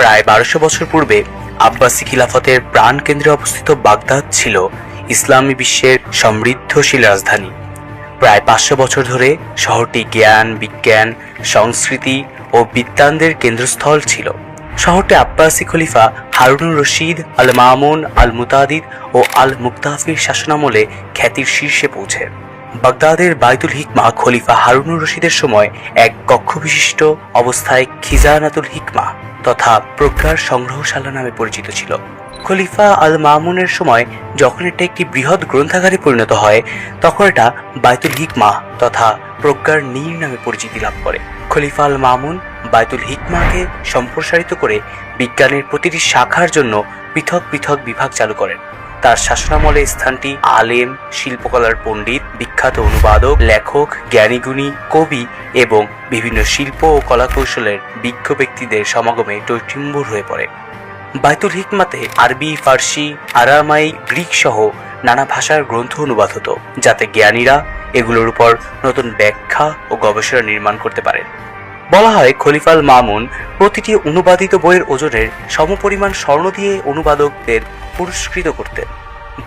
প্রায় 1200 বছর পূর্বে আব্বাসী খিলাফতের প্রাণকেন্দ্রে অবস্থিত বাগদাদ ছিল ইসলামী বিশ্বের সমৃদ্ধশীল রাজধানী। প্রায় 500 বছর ধরে শহরটি জ্ঞান, বিজ্ঞান, সংস্কৃতি ও বিদ্যানদের কেন্দ্রস্থল ছিল। শহরটি আব্বাসী খলিফা হারুনুর রশিদ, আল মামুন, আল মুতাদিদ ও আল মুক্তাফির শাসনামলে খ্যাতির শীর্ষে পৌঁছে। বাগদাদের বাইতুল হিকমা খলিফা হারুনুর রশিদের সময় এক কক্ষবিশিষ্ট অবস্থায় খিজানাতুল হিকমা তথা প্রজ্ঞার সংগ্রহশালা নামে পরিচিত ছিল। খলিফা আল মামুনের সময় যখন এটা একটি বৃহৎ গ্রন্থাগারে পরিণত হয়, তখন এটা বাইতুল হিকমা তথা প্রজ্ঞার নীড় নামে পরিচিতি লাভ করে। খলিফা আল মামুন বাইতুল হিকমাকে সম্প্রসারিত করে বিজ্ঞানের প্রতিটি শাখার জন্য পৃথক পৃথক বিভাগ চালু করেন। তার শাসনামলে স্থানটি আলেম, শিল্পকলার পণ্ডিত, বিখ্যাত অনুবাদক, লেখক, জ্ঞানীগুণী, কবি এবং বিভিন্ন শিল্প ও কলাকৌশলের বিজ্ঞ ব্যক্তিদের সমাগমে টৈটুম্বুর হয়ে পড়ে। বাইতুল হিকমাতে আরবি, ফার্সি, আরামাই, গ্রিক সহ নানা ভাষার গ্রন্থ অনুবাদ হতো, যাতে জ্ঞানীরা এগুলোর উপর নতুন ব্যাখ্যা ও গবেষণা নির্মাণ করতে পারেন। বলা হয় খলিফা আল মামুন প্রতিটি অনুবাদিত বইয়ের ওজনের সমপরিমাণ স্বর্ণ দিয়ে অনুবাদকদের পুরস্কৃত করতেন।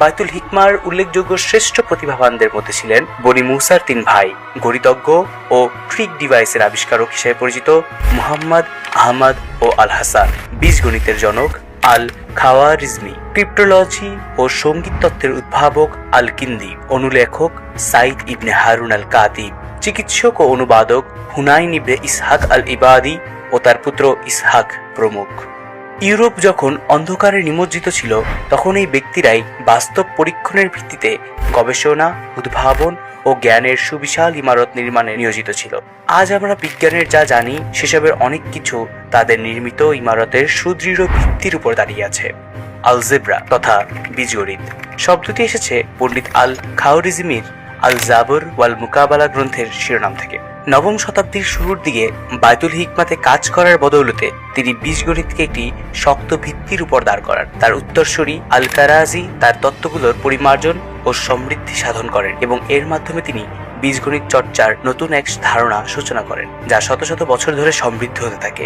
বাইতুল হিকমার উল্লেখযোগ্য শ্রেষ্ঠ প্রতিভাবানদের মধ্যে ছিলেন বনি মুসার 3 ভাই, গণিতজ্ঞ ও ট্রিক ডিভাইসের আবিষ্কারক হিসেবে পরিচিত মুহাম্মদ, আহমদ ও আল হাসান, বীজগণিতের জনক আল খাওয়ারিজমি, ক্রিপ্টোলজি ও সঙ্গীত তত্ত্বের উদ্ভাবক আল কিন্দি, অনুলেখক সাইদ ইবনে হারুন আল কাতিব, চিকিৎসক ও অনুবাদক হুনাইন ইবনে ইসহাক আল ইবাদি ও তার পুত্র ইসহাক প্রমুখ। ইউরোপ যখন অন্ধকারে নিমজ্জিত ছিল, তখন এই ব্যক্তিরাই বাস্তব পরীক্ষণের ভিত্তিতে গবেষণা, উদ্ভাবন ও জ্ঞানের সুবিশাল ইমারত নির্মাণে নিয়োজিত ছিল। আজ আমরা বিজ্ঞানের যা জানি, সেসবের অনেক কিছু তাদের নির্মিত ইমারতের সুদৃঢ় ভিত্তির উপর দাঁড়িয়ে আছে। আলজেব্রা তথা বীজগণিত শব্দটি এসেছে পণ্ডিত আল খাওয়ারিজমির আল জাবর ওয়াল মুকাবালা গ্রন্থের শিরোনাম থেকে। 9ম শতাব্দীর শুরুর দিকে বাইতুল হিকমাতে কাজ করার বদৌলতে তিনি বীজগণিতকে একটি শক্ত ভিত্তির উপর দাঁড় করান। তার উত্তরসূরি আল কারাজি তার তত্ত্বগুলোর পরিমার্জন ও সমৃদ্ধি সাধন করেন এবং এর মাধ্যমে তিনি বীজগণিত চর্চার নতুন এক ধারণা সূচনা করেন, যা শত শত বছর ধরে সমৃদ্ধ হতে থাকে।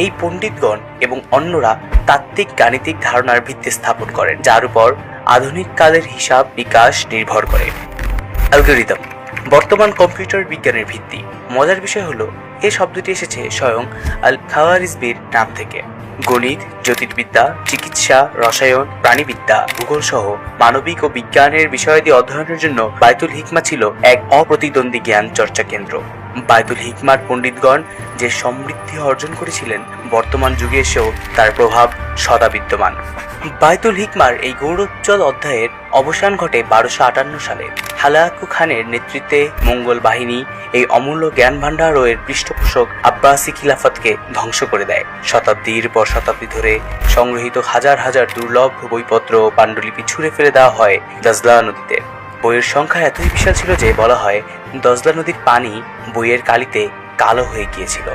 এই পণ্ডিতগণ এবং অন্যরা তাত্ত্বিক গাণিতিক ধারণার ভিত্তি স্থাপন করেন, যার উপর আধুনিক কালের হিসাব বিকাশ নির্ভর করে। অ্যালগরিদম বর্তমান কম্পিউটার বিজ্ঞানের ভিত্তি। মজার বিষয় হলো, এই শব্দটি এসেছে স্বয়ং আল খাওয়ারিজমির নাম থেকে। গণিত, জ্যোতির্বিদ্যা, চিকিৎসা, রসায়ন, প্রাণীবিদ্যা, ভূগোল সহ মানবিক ও বিজ্ঞানের বিষয়াদি অধ্যয়নের জন্য বাইতুল হিকমা ছিল এক অপ্রতিদ্বন্দ্বী জ্ঞান চর্চা কেন্দ্র। বাইতুল হিকমার পণ্ডিতগণ যে সমৃদ্ধি অর্জন করেছিলেন, বর্তমান যুগে এসেও তার প্রভাব সদা বিদ্যমান। বাইতুল হিকমার এই গৌরবোজ্জ্বল অধ্যায়ের অবসান ঘটে 1258 সালে। হালাকু খানের নেতৃত্বে মঙ্গল বাহিনী এই অমূল্য জ্ঞান ভাণ্ডার ও এর পৃষ্ঠপোষক আব্বাসী খিলাফতকে ধ্বংস করে দেয়। শতাব্দীর পর শতাব্দী ধরে সংগৃহীত হাজার হাজার দুর্লভ বইপত্র ও পাণ্ডুলিপি ছুঁড়ে ফেলে দেওয়া হয় দজলা নদীতে। বইয়ের সংখ্যা এতই বিশাল ছিল যে বলা হয় দজলা নদীর পানি বইয়ের কালিতে কালো হয়ে গিয়েছিল।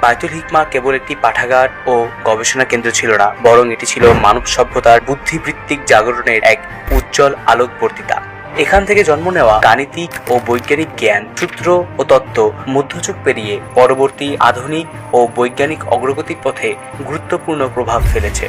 বাইতুল হিকমা কেবল একটি পাঠাগার ও গবেষণা কেন্দ্র ছিল না, বরং এটি ছিল মানব সভ্যতার বুদ্ধিবৃত্তিক জাগরণের এক উজ্জ্বল আলোকবর্তিতা। এখান থেকে জন্ম নেওয়া গাণিতিক ও বৈজ্ঞানিক জ্ঞান, সূত্র ও তত্ত্ব মধ্যযুগ পেরিয়ে পরবর্তী আধুনিক ও বৈজ্ঞানিক অগ্রগতির পথে গুরুত্বপূর্ণ প্রভাব ফেলেছে।